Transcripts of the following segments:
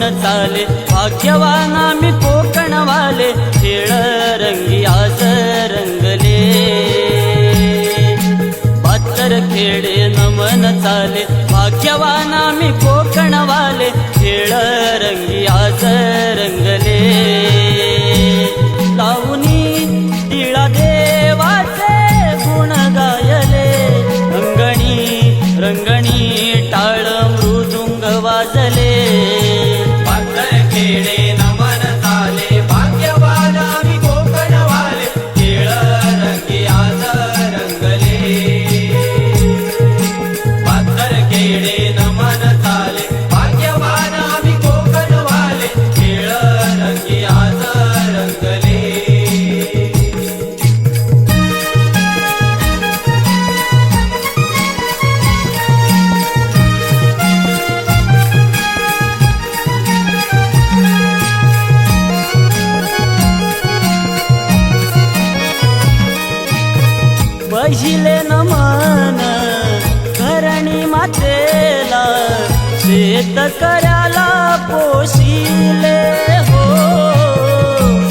नमन चाले भाग्यवान आम्ही कोकणवाले खेळ रंगी आज रंगले बहात्तर खेडे नमन चाले भाग्यवान आम्ही कोकणवाले खेळ रंगी आज रंगले लावणी तिळा देवाचे गुण गायले रंगणी टाळ मृदुंग वाजले बहात्तर खेडे नमन चाले भाग्यवान आम्ही कोकणवाले खेळ रंगी आज रंगले बहात्तर खेडे नमन चाले भाग्यवान आम्ही कोकणवाले खेळ रंगी आज रंगले पहिले नमन धरणी मातेला शेतकऱ्याला पोशिले हो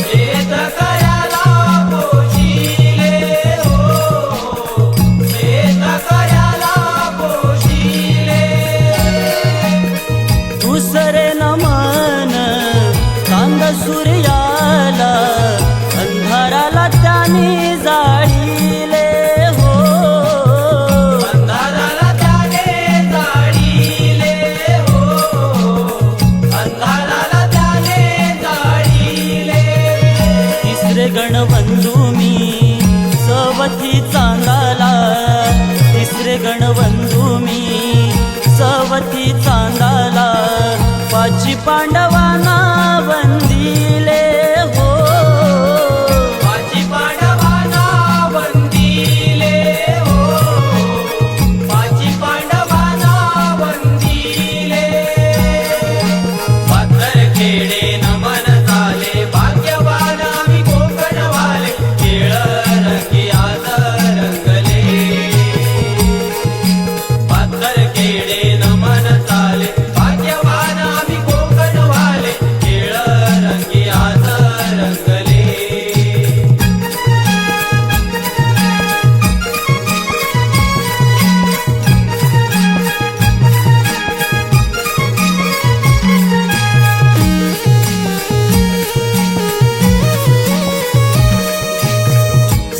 शेतकऱ्याला पोशिले हो शेतकऱ्याला पोशिले दुसरे नमन चांद सूर्याला अंधाराला त्याने जाळीले हो अंधाराला त्याने जाळीले हो अंधाराला त्याने जाळीले तिसरे गणबंधू मी सवती चांदाला तिसरे गणबंधू मी सवती चांदाला पाची पांडवांना वंदिले हो माझी पांडवांना वंदिले हो माझी पांडवांना वंदिले बहात्तर खेडे नमन चाले भाग्यवान आम्ही कोकणवाले खेळ रंगी आज रंगले बहात्तर खेडे नमन चाले भाग्यवान आम्ही कोकणवाले खेळ रंगी आज रंगले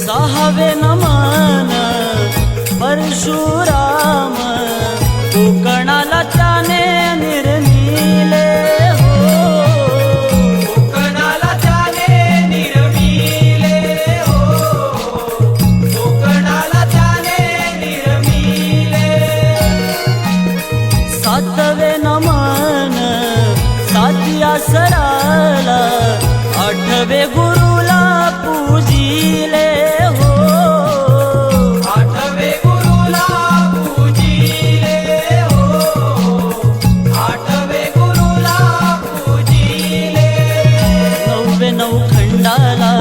सहावे नमन परशुराम कोकणाला त्याने निर्मिले हो कोकणाला त्याने निर्मिले हो कोकणाला त्याने निर्मिले सातवे नमन सातिया सराला आठवे गुरुला पूजिले हो आठवे गुरुला पूजिले हो आठवे गुरुला पूजिले नववे नऊ खंडाला